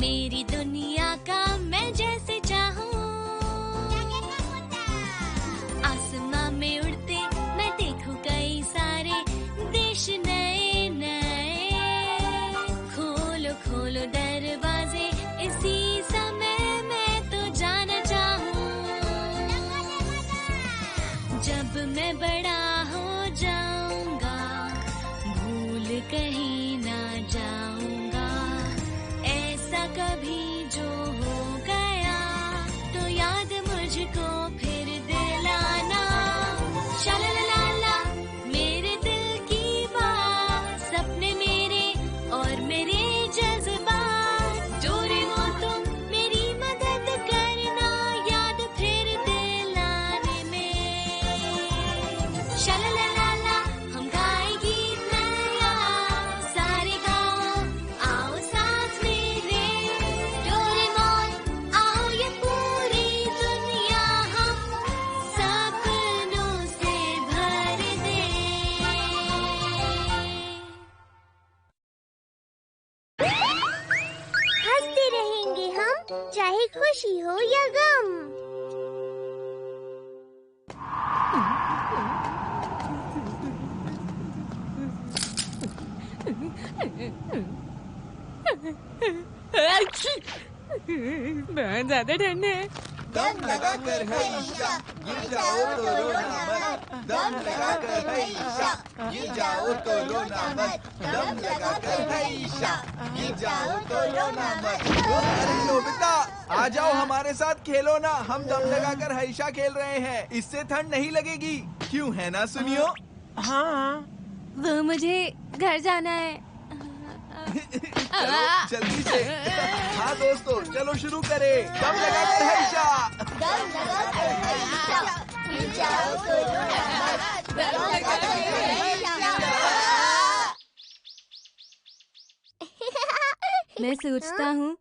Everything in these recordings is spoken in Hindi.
मेरी दुनिया का मैं जैसे चाहूँ। आसमां में उड़ते मैं देखूं कई सारे देश नए नए। खोलो खोलो दरवाजे इसी समय मैं तो जाना चाहूँ। जब मैं बड़ा हो जाऊंगा भूल कहीं ना जाऊंगा। ऐसा कभी जो हो गया तो याद मुझको फिर दिलाना। शालालाला मेरे दिल की बात, सपने मेरे और मेरे जज्बात। डोरेमोन तुम मेरी मदद करना याद फिर दिलाने में। शालालाला हम गाए गीत नया, सारे गाओ आओ साथ मेरे। डोरेमोन आओ ये पूरी दुनिया हम सपनों से भर दे। हंसते रहेंगे हम चाहे खुशी हो या गम। बहुत ज्यादा ठंड है। दम लगा कर है ईशा, गिर जाओ तो रोना मत। दम लगा कर है ईशा, गिर जाओ तो रोना मत। दम लगा कर है ईशा, गिर जाओ तो रोना मत। अरे नोबिता, आ जाओ हमारे साथ खेलो ना। हम दम लगा कर हईशा खेल रहे हैं, इससे ठंड नहीं लगेगी। क्यों है ना सुनियो? हाँ, वो मुझे घर जाना है। चलो जल्दी से। हाँ दोस्तों, चलो शुरू करें। दम लगा कर हईशा। दम लगा कर है ईशा, गिर जाओ तो रोना मत। दम लगा कर है ईशा। मैं सोचता हूँ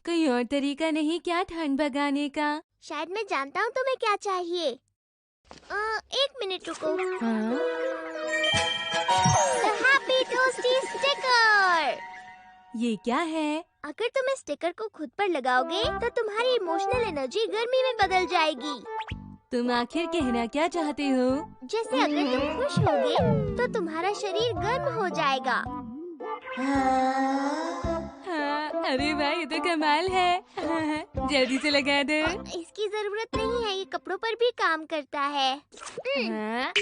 कोई और तरीका नहीं क्या ठंड भगाने का? शायद मैं जानता हूँ तुम्हें क्या चाहिए। एक मिनट रुको। हाँ? The Happy Toasty sticker. ये क्या है? अगर तुम इस स्टिकर को खुद पर लगाओगे तो तुम्हारी इमोशनल एनर्जी गर्मी में बदल जाएगी। तुम आखिर कहना क्या चाहते हो? जैसे अगर तुम खुश होगे तो तुम्हारा शरीर गर्म हो जाएगा। हाँ, अरे वाह, ये तो कमाल है। जल्दी से लगा दो। इसकी जरूरत नहीं है, ये कपड़ों पर भी काम करता है। हाँ?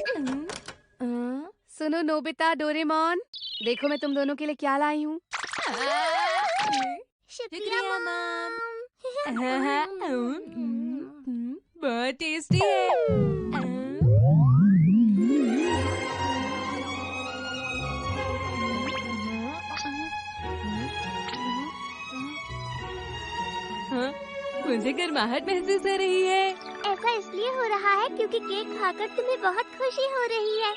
सुनो नोबिता, डोरेमोन, देखो मैं तुम दोनों के लिए क्या लाई हूँ। शुक्रिया मॉम। बहुत टेस्टी है। हाँ, मुझे गर्माहट महसूस हो रही है। ऐसा इसलिए हो रहा है क्योंकि केक खाकर तुम्हें बहुत खुशी हो रही है।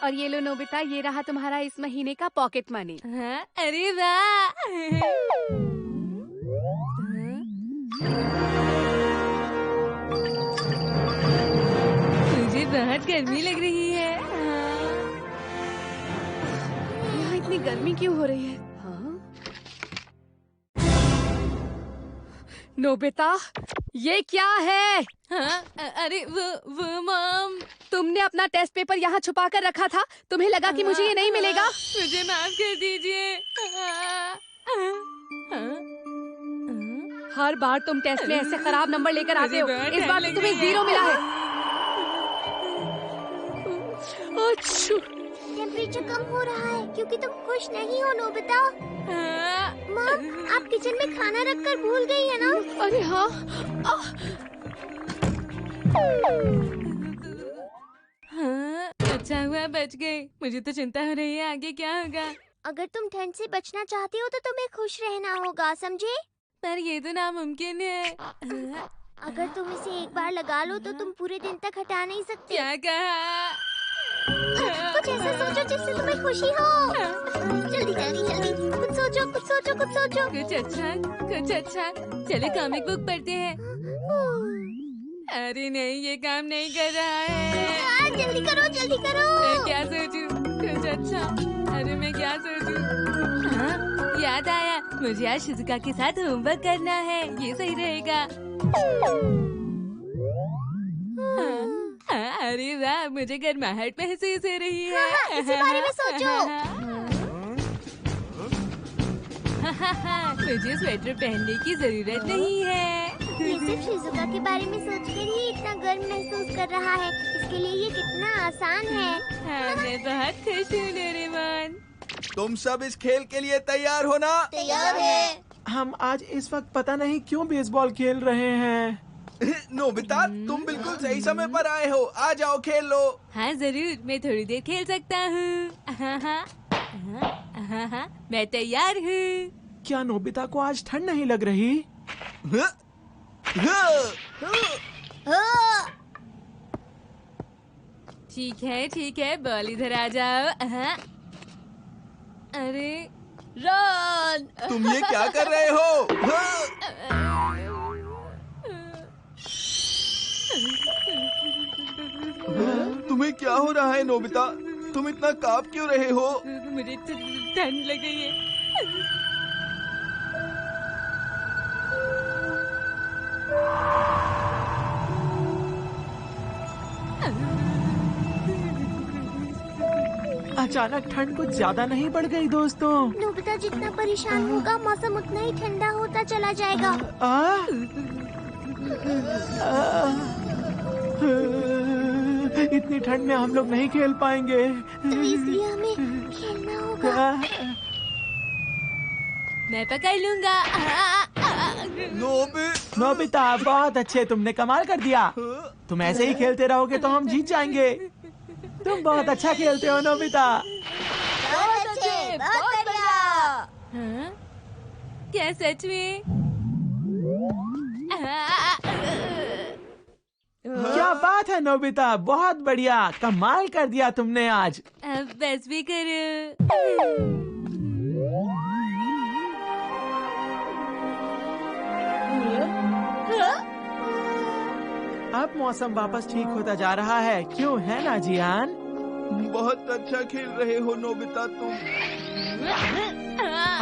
और ये लो नोबिता, ये रहा तुम्हारा इस महीने का पॉकेट मनी। हाँ, अरे वाह। मुझे बहुत गर्मी लग रही है। यहाँ इतनी गर्मी क्यों हो रही है? हाँ? नोबिता, ये क्या है? हाँ, अरे वो मॉम, तुमने अपना टेस्ट पेपर यहाँ छुपा कर रखा था। तुम्हें लगा कि मुझे ये नहीं मिलेगा? मुझे माफ कर दीजिए। हर बार तुम टेस्ट में ऐसे खराब नंबर लेकर आते हो। इस बार तो तुम्हें 0 मिला है। अच्छा, टेम्परेचर कम हो रहा है क्योंकि तुम खुश नहीं हो नोबिता। मॉम, आप किचन में खाना रखकर भूल गई है ना? अरे हाँ। हाँ, अच्छा हुआ बच गए। मुझे तो चिंता हो रही है आगे क्या होगा। अगर तुम ठंड से बचना चाहती हो तो तुम्हें खुश रहना होगा, समझे? पर ये तो नामुमकिन है। अगर तुम इसे एक बार लगा लो तो तुम पूरे दिन तक हटा नहीं सकते। क्या कहा? कुछ ऐसा सोचो जिससे तुम्हें खुशी हो। जल्दी जल्दी जल्दी, कुछ सोचो कुछ सोचो कुछ सोचो। कुछ अच्छा। चलो कॉमिक बुक पढ़ते हैं। अरे नहीं, ये काम नहीं कर रहा है। जल्दी करो जल्दी करो। मैं क्या सोचूं? कुछ अच्छा। अरे मैं क्या सोचूं? हाँ, याद आया, मुझे आज शिजुका के साथ होमवर्क करना है, ये सही रहेगा। अरे वाह, मुझे गर्माहट महसूस हो रही है। इसी बारे में सोचो। मुझे स्वेटर पहनने की जरूरत नहीं है। ये सिर्फ शिजुका के बारे में सोचकर ही इतना गर्म महसूस कर रहा है। इसके लिए ये कितना आसान है। हाँ, मैं बहुत खुश हूँ डोरेमोन। तुम सब इस खेल के लिए तैयार हो ना? तैयार है। हम आज इस वक्त पता नहीं क्यों बेसबॉल खेल रहे हैं। नोबिता, तुम बिल्कुल सही समय पर आए हो। आ जाओ, खेल लो। हाँ जरूर, मैं थोड़ी देर खेल सकता हूँ। मैं तैयार हूँ। क्या नोबिता को आज ठंड नहीं लग रही? ठीक है, बॉल इधर आ जाओ। अरे रन! तुम ये क्या कर रहे हो? तुम्हें क्या हो रहा है नोबिता? तुम इतना कांप क्यों रहे हो? मुझे ठंड लग गई है। अचानक ठंड कुछ ज्यादा नहीं बढ़ गई दोस्तों? नोबिता जितना परेशान होगा, मौसम उतना ही ठंडा होता चला जाएगा। इतनी ठंड में हम लोग नहीं खेल पाएंगे। तो इसलिए हमें खेलना होगा। मैं पकड़ लूंगा। नोबिता, बहुत अच्छे, तुमने कमाल कर दिया। तुम ऐसे ही खेलते रहोगे तो हम जीत जाएंगे। तुम बहुत अच्छा खेलते हो नोबिता। बहुत अच्छे, बहुत बढ़िया। हाँ? क्या सच में? क्या बात है नोबिता, बहुत बढ़िया, कमाल कर दिया तुमने आज। अब बस भी करो। अब मौसम वापस ठीक होता जा रहा है, क्यों है ना जियान? बहुत अच्छा खेल रहे हो नोबिता तुम।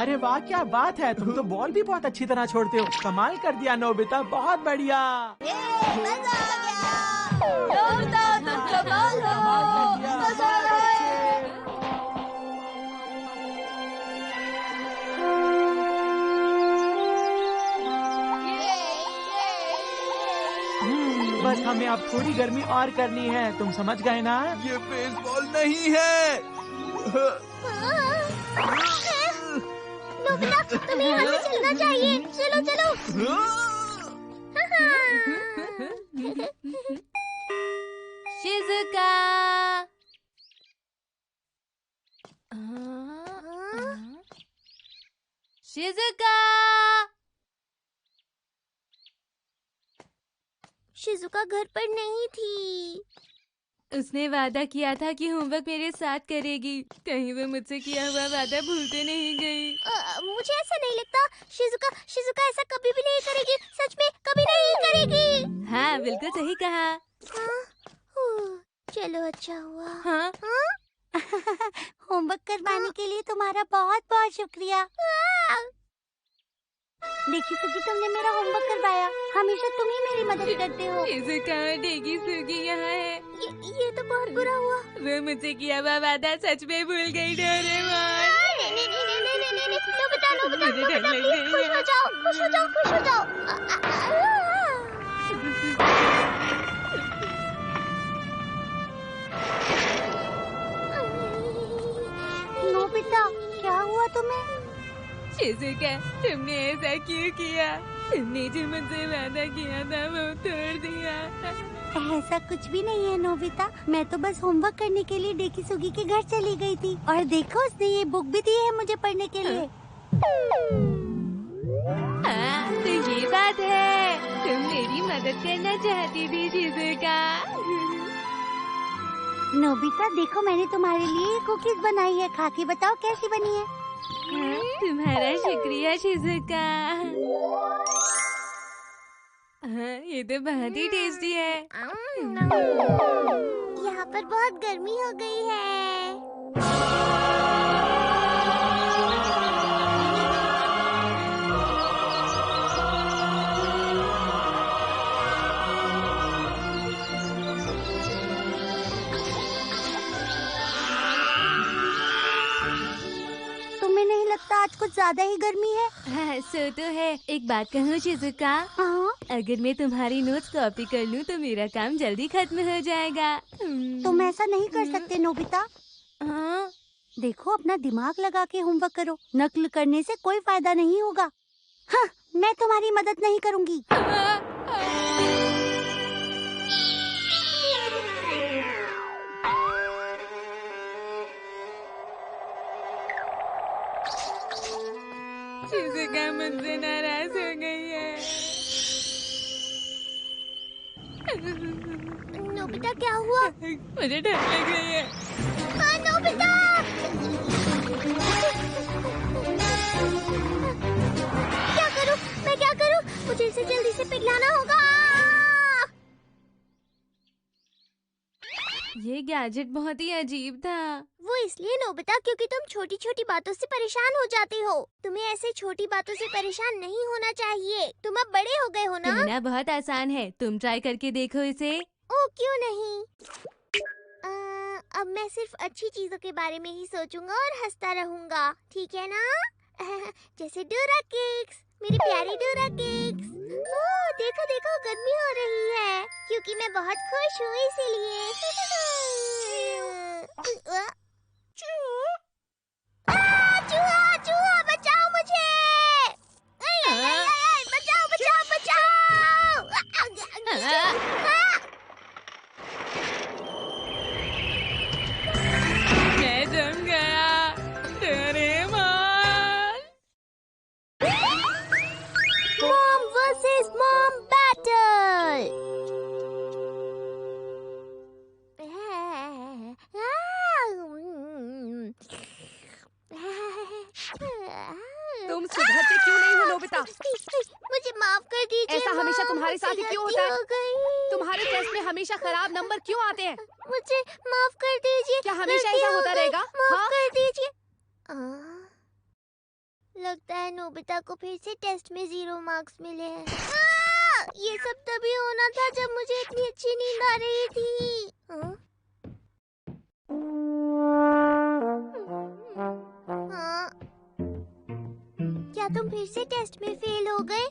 अरे वाह, क्या बात है, तुम तो बॉल भी बहुत अच्छी तरह छोड़ते हो। कमाल कर दिया नोबिता, बहुत बढ़िया। मजा आ गया। नोबिता, तुम कमाल हो। मजा आ रहा है। बस हमें अब थोड़ी गर्मी और करनी है, तुम समझ गए ना? ये बेसबॉल नहीं है। नोबिता, तुम्हें यहाँ से चलना चाहिए। चलो चलो। शिजुका। शिजुका। शिजुका घर पर नहीं थी। उसने वादा किया था कि होमवर्क मेरे साथ करेगी। कहीं वो मुझसे किया हुआ वादा भूलते नहीं गई। मुझे ऐसा नहीं लगता। शिजुका ऐसा कभी भी नहीं करेगी। सच में कभी नहीं करेगी। हाँ, बिल्कुल सही कहा। चलो, अच्छा हुआ। हाँ? होमवर्क करवाने के लिए तुम्हारा बहुत बहुत शुक्रिया। देखी सुगी, तुमने मेरा होमवर्क करवाया। हमेशा तुम ही मेरी मदद करते हो। शिजुका, डेगी सुगी यहाँ है। ये तो बहुत बुरा हुआ। वो मुझसे किया हुआ वादा सच में भूल गई डोरेमोन। नोबिता, मुझे डर लग रही खुश हो है। जाओ, खुश हो जाओ, खुश हो जाओ। नोबिता, क्या हुआ तुम्हें? शिजुका, तुमने ऐसा क्यों किया? तुमने जो मुझसे वादा किया था वो तोड़ दिया। ऐसा कुछ भी नहीं है नोबिता। मैं तो बस होमवर्क करने के लिए डेकी सुगी के घर चली गई थी। और देखो, उसने ये बुक भी दी है मुझे पढ़ने के लिए। हाँ, तो ये बात है। तुम मेरी मदद करना चाहती थी शिजुका। नोबिता, देखो मैंने तुम्हारे लिए कुकीज बनाई है। खा के बताओ कैसी बनी है। हाँ, तुम्हारा शुक्रिया शिजुका। हाँ, ये तो बहुत ही टेस्टी है। यहाँ पर बहुत गर्मी हो गई है। कुछ ज्यादा ही गर्मी है। हाँ, सो तो है। एक बात कहूँ शिजुका, हाँ, अगर मैं तुम्हारी नोट्स कॉपी कर लूँ तो मेरा काम जल्दी खत्म हो जाएगा। तुम ऐसा नहीं कर सकते नोबिता। हाँ? देखो, अपना दिमाग लगा के होमवर्क करो। नकल करने से कोई फायदा नहीं होगा। हाँ, मैं तुम्हारी मदद नहीं करूँगी। शिजुका मुझसे नाराज हो गई है। नोबिता, क्या हुआ? मुझे डर लग रही है। हाँ, नोबिता! क्या करूं? मैं क्या करूं? मुझे इसे जल्दी से पिघलाना होगा। ये गैजेट बहुत ही अजीब था। वो इसलिए नोबिता क्योंकि तुम छोटी छोटी बातों से परेशान हो जाती हो। तुम्हें ऐसे छोटी बातों से परेशान नहीं होना चाहिए। तुम अब बड़े हो गए हो ना? कहना बहुत आसान है, तुम ट्राई करके देखो इसे। ओ, क्यों नहीं? अब मैं सिर्फ अच्छी चीजों के बारे में ही सोचूंगा और हंसता रहूंगा, ठीक है ना? जैसे डोरा केक्स, मेरी प्यारी डोरा केक्स। ओह, देखो देखो, गर्मी हो रही है क्योंकि मैं बहुत खुश हूँ इसीलिए। चूहा, चूहा, बचाओ मुझे! बचाओ, बचाओ, बचाओ! मैं जम गया। Doraemon! Mom versus Mom battle! तुम सुधरते क्यों नहीं हो नोबिता? मुझे माफ कर दीजिए। ऐसा हमेशा Mom, तुम्हारे साथ ही मुझसे क्यों गलती होता है? हो गई। तुम्हारे टेस्ट में हमेशा खराब नंबर क्यों आते हैं? मुझे माफ कर दीजिए। क्या हमेशा गलती ऐसा हो होता गई। रहेगा? माफ हाँ? कर दीजिए। लगता है नोबिता को फिर से टेस्ट में 0 मार्क्स मिले हैं। ये सब तभी होना था जब मुझे इतनी अच्छी नींद आ रही थी। हाँ? क्या तुम फिर से टेस्ट में फेल हो गए?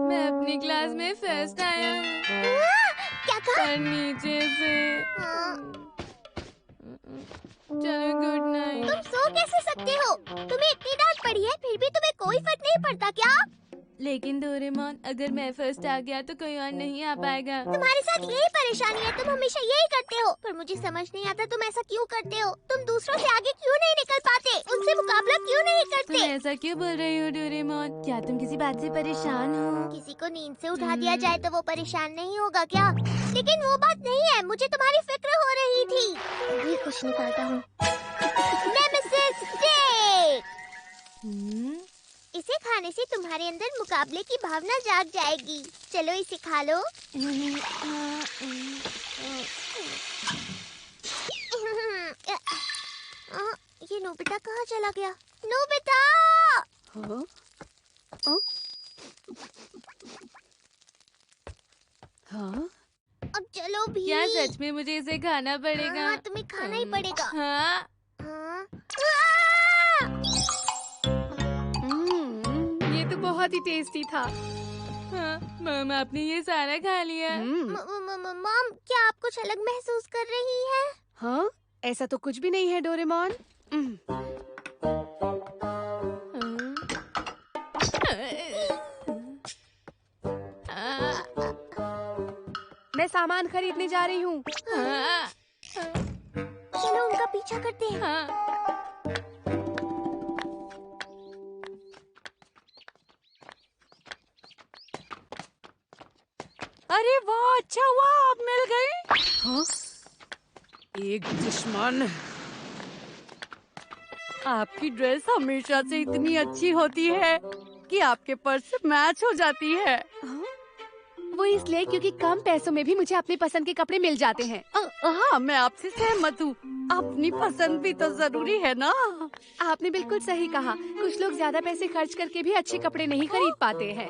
मैं अपनी क्लास में फर्स्ट आया हूँ। क्या कहा? और नीचे से। हाँ। चलो, गुड नाइट। तुम सो कैसे सकते हो? तुम्हें इतनी डांट पड़ी है फिर भी तुम्हें कोई फर्क नहीं पड़ता क्या? लेकिन डोरेमोन, अगर मैं फर्स्ट आ गया तो कोई और नहीं आ पाएगा। तुम्हारे साथ यही परेशानी है, तुम हमेशा यही करते हो। पर मुझे समझ नहीं आता तुम ऐसा क्यों करते हो। तुम दूसरों से आगे क्यों नहीं निकल पाते? उनसे मुकाबला क्यों नहीं तुम करते? ऐसा क्यों बोल रही हो डोरेमोन? क्या तुम किसी बात से परेशान हो? किसी को नींद से उठा दिया जाए तो वो परेशान नहीं होगा क्या? लेकिन वो बात नहीं है, मुझे तुम्हारी फिक्र हो रही थी। अभी कुछ निकालता हूँ। Nemesis steak! इसे खाने से तुम्हारे अंदर मुकाबले की भावना जाग जाएगी। चलो इसे खा लो। ये नोबिता कहाँ चला गया? नोबिता! हाँ? हाँ? अब चलो भी। क्या सच में मुझे इसे खाना पड़ेगा? हाँ, तुम्हें खाना ही पड़ेगा। हाँ? हाँ। ये तो बहुत ही टेस्टी था। हाँ, मम्मा, आपने ये सारा खा लिया। मॉम, क्या आप कुछ अलग महसूस कर रही हैं? हाँ? ऐसा तो कुछ भी नहीं है डोरेमोन। मैं सामान खरीदने जा रही हूँ। हाँ, चलो उनका पीछा करते हैं। हाँ। अरे वाह, अच्छा हुआ आप मिल गए। हाँ? एक दुश्मन। आपकी ड्रेस हमेशा से इतनी अच्छी होती है कि आपके पर्स से मैच हो जाती है। हाँ? वो इसलिए क्योंकि कम पैसों में भी मुझे अपनी पसंद के कपड़े मिल जाते हैं। हाँ, मैं आपसे सहमत हूँ। अपनी पसंद भी तो जरूरी है ना। आपने बिल्कुल सही कहा। कुछ लोग ज्यादा पैसे खर्च करके भी अच्छे कपड़े नहीं खरीद पाते हैं।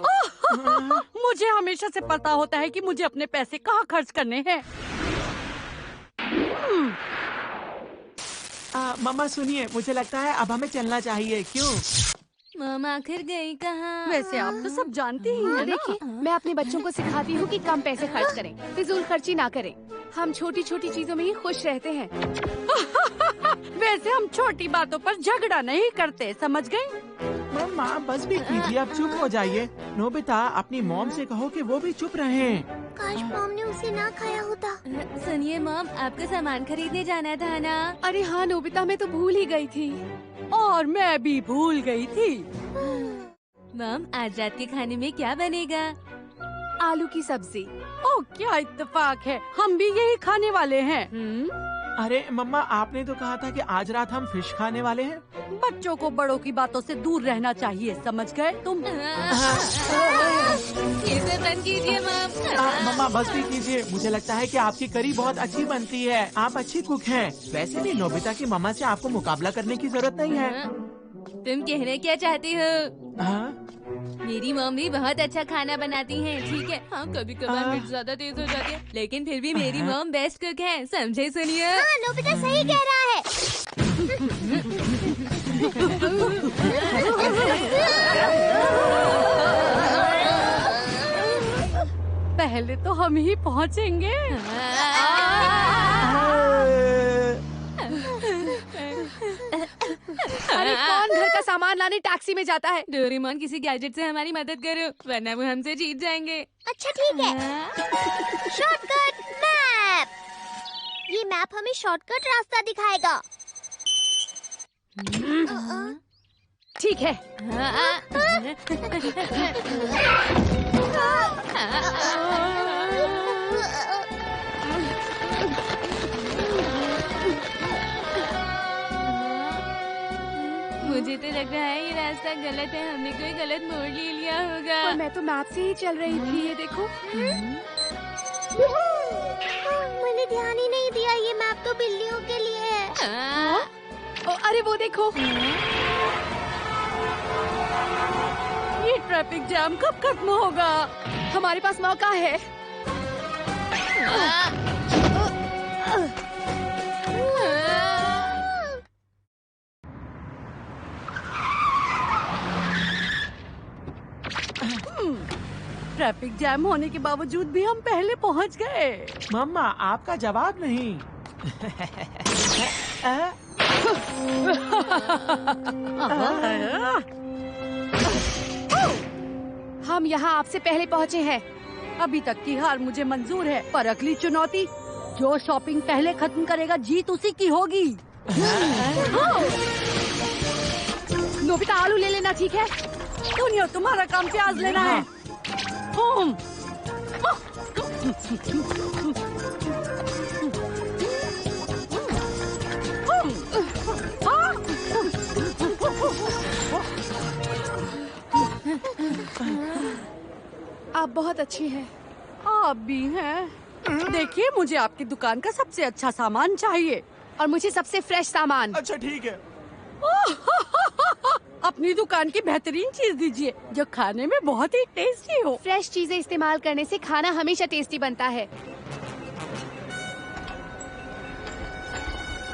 मुझे हमेशा से पता होता है कि मुझे अपने पैसे कहाँ खर्च करने हैं। मम्मा सुनिए, मुझे लगता है अब हमें चलना चाहिए। क्यों? मॉम आखिर गई कहाँ? वैसे आप तो सब जानती ही हैं ना। देखिए, मैं अपने बच्चों को सिखाती हूँ कि कम पैसे खर्च करें, फिजूल खर्ची ना करें। हम छोटी छोटी चीजों में ही खुश रहते हैं। वैसे हम छोटी बातों पर झगड़ा नहीं करते, समझ गई? मम्मा बस भी कीजिए, अब चुप हो जाइए। नोबिता, अपनी मॉम से कहो कि वो भी चुप रहें। काश मॉम ने उसे ना खाया होता। सुनिए मॉम, आपको सामान खरीदने जाना था ना? अरे हाँ नोबिता, मैं तो भूल ही गई थी। और मैं भी भूल गई थी। मॉम, आज रात के खाने में क्या बनेगा? आलू की सब्जी। ओह, क्या इत्तेफाक है, हम भी यही खाने वाले हैं। अरे मम्मा, आपने तो कहा था कि आज रात हम फिश खाने वाले हैं। बच्चों को बड़ों की बातों से दूर रहना चाहिए, समझ गए तुम? ये सब बंद कीजिए मॉम। मम्मा बस भी कीजिए, मुझे लगता है कि आपकी करी बहुत अच्छी बनती है। आप अच्छी कुक हैं। वैसे भी नोबिता की मम्मा से आपको मुकाबला करने की जरूरत नहीं है। तुम कहना क्या चाहती हो? हाँ? मेरी मॉम भी बहुत अच्छा खाना बनाती हैं, ठीक है? हाँ, कभी कभार मिर्च ज्यादा तेज हो जाती है, लेकिन फिर भी मेरी मॉम बेस्ट कुक है, समझे? सुनिए। हाँ, नोबिता सही कह रहा है। पहले तो हम ही पहुँचेंगे। अरे कौन घर का सामान लाने टैक्सी में जाता है? डोरेमोन, किसी गैजेट से हमारी मदद करो, वरना वो हमसे जीत जाएंगे। अच्छा ठीक है। Shortcut map. ये मैप हमें शॉर्टकट रास्ता दिखाएगा। ठीक है। मुझे तो लग रहा है ये रास्ता गलत है, हमने कोई गलत मोड़ ले लिया होगा। पर मैं तो मैप से ही चल रही थी, ये देखो। मैंने ध्यान ही नहीं दिया, ये मैप तो बिल्लियों के लिए है। अरे वो देखो। ये ट्रैफिक जाम कब खत्म होगा? हमारे पास मौका है। ट्रैफिक जैम होने के बावजूद भी हम पहले पहुंच गए। मम्मा, आपका जवाब नहीं। हम यहाँ आपसे पहले पहुँचे हैं। अभी तक की हार मुझे मंजूर है, पर अगली चुनौती, जो शॉपिंग पहले खत्म करेगा जीत उसी की होगी। नोबिता, आलू ले लेना, ठीक है? सुनियो, तुम्हारा काम प्याज लेना है। आप बहुत अच्छी हैं। आप भी हैं। देखिए, मुझे आपकी दुकान का सबसे अच्छा सामान चाहिए। और मुझे सबसे फ्रेश सामान। अच्छा ठीक है। अपनी दुकान की बेहतरीन चीज दीजिए, जो खाने में बहुत ही टेस्टी हो। फ्रेश चीजें इस्तेमाल करने से खाना हमेशा टेस्टी बनता है।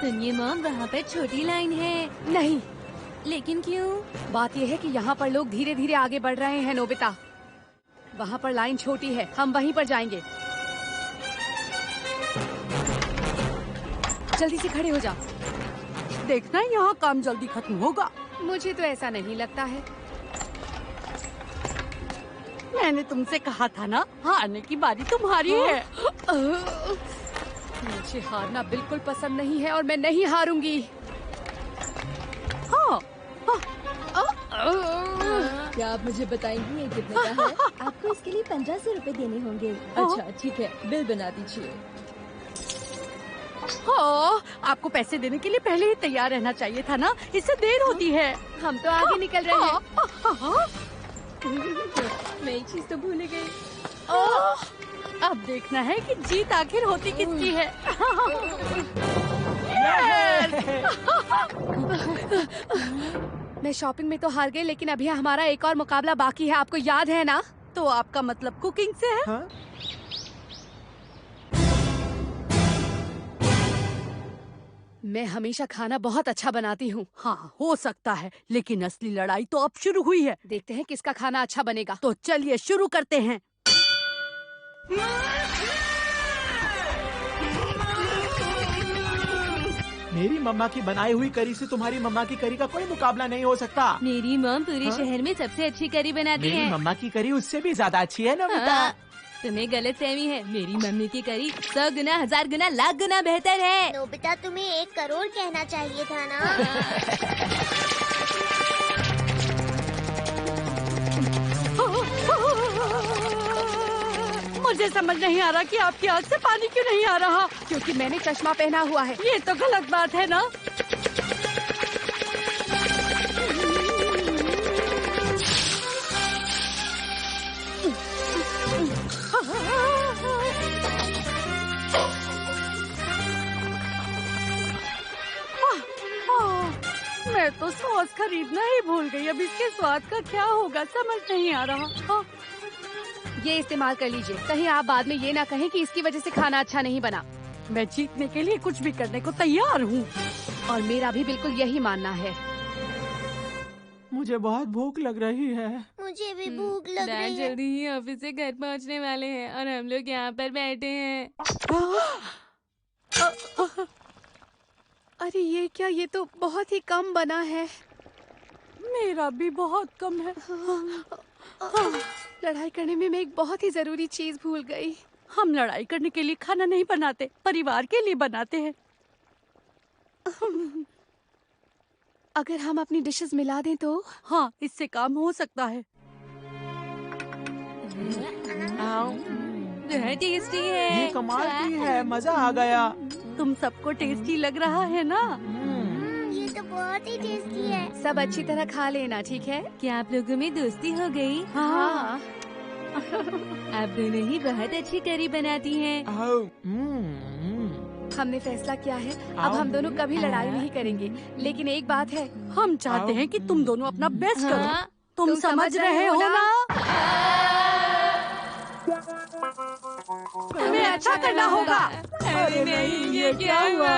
सुनिए मॉम, वहाँ पर छोटी लाइन है। नहीं, लेकिन क्यों? बात यह है कि यहाँ पर लोग धीरे धीरे आगे बढ़ रहे हैं नोबिता। वहाँ पर लाइन छोटी है, हम वहीं पर जाएंगे। जल्दी से खड़े हो जा। देखना, यहाँ काम जल्दी खत्म होगा। मुझे तो ऐसा नहीं लगता है। मैंने तुमसे कहा था ना, हारने की बारी तुम्हारी है। मुझे हारना बिल्कुल पसंद नहीं है और मैं नहीं हारूंगी। हाँ, क्या आप मुझे बताएंगी ये कितने का है? आपको इसके लिए 1500 रुपए देने होंगे। अच्छा ठीक है, बिल बना दीजिए। हाँ, आपको पैसे देने के लिए पहले ही तैयार रहना चाहिए था ना, इससे देर होती है। हम तो आगे निकल रहे हैं। मैं एक चीज तो भूल गई। अब देखना है कि जीत आखिर होती किसकी है। मैं शॉपिंग में तो हार गई, लेकिन अभी हमारा एक और मुकाबला बाकी है, आपको याद है ना? तो आपका मतलब कुकिंग से है? हाँ? मैं हमेशा खाना बहुत अच्छा बनाती हूँ। हाँ, हो सकता है, लेकिन असली लड़ाई तो अब शुरू हुई है। देखते हैं किसका खाना अच्छा बनेगा। तो चलिए शुरू करते हैं। मेरी मम्मा की बनाई हुई करी से तुम्हारी मम्मा की करी का कोई मुकाबला नहीं हो सकता। मेरी मॉम पूरे शहर में सबसे अच्छी करी बनाती मेरी है। मम्मा की करी उससे भी ज्यादा अच्छी है नमिता। हाँ, तुम्हें गलत फहमी है। मेरी मम्मी की करी 100 गुना, 1000 गुना, लाख गुना बेहतर है। नोबिता, तुम्हें 1 करोड़ कहना चाहिए था ना। मुझे समझ नहीं आ रहा कि आपकी आँख से पानी क्यों नहीं आ रहा। क्योंकि मैंने चश्मा पहना हुआ है। ये तो गलत बात है ना। मैं तो सॉस खरीदना ही भूल गई। अब इसके स्वाद का क्या होगा समझ नहीं आ रहा। हाँ। ये इस्तेमाल कर लीजिए, कहीं आप बाद में ये ना कहें कि इसकी वजह से खाना अच्छा नहीं बना। मैं जीतने के लिए कुछ भी करने को तैयार हूँ। और मेरा भी बिल्कुल यही मानना है। मुझे बहुत भूख लग रही है। मुझे भी भूख लग डैड रही है। जल्दी ही ऑफिस से घर पहुंचने वाले हैं और हम लोग यहाँ पर बैठे हैं। अरे ये क्या, ये तो बहुत ही कम बना है। मेरा भी बहुत कम है। लड़ाई करने में मैं एक बहुत ही जरूरी चीज भूल गई। हम लड़ाई करने के लिए खाना नहीं बनाते, परिवार के लिए बनाते हैं। अगर हम अपनी डिशेस मिला दें तो? हाँ, इससे काम हो सकता है। बहुत टेस्टी है। ये कमाल की है, मजा आ गया। तुम सबको टेस्टी लग रहा है ना? ये तो बहुत ही टेस्टी है। सब अच्छी तरह खा लेना, ठीक है? क्या आप लोगों में दोस्ती हो गई? हाँ। आप दोनों ही बहुत अच्छी करी बनाती हैं। हमने फैसला किया है, अब हम दोनों कभी लड़ाई नहीं करेंगे। लेकिन एक बात है, हम चाहते हैं कि तुम दोनों अपना बेस्ट करो। हाँ। तुम समझ रहे हो ना? तुम्हें अच्छा करना होगा। अरे नहीं, ये क्या हुआ?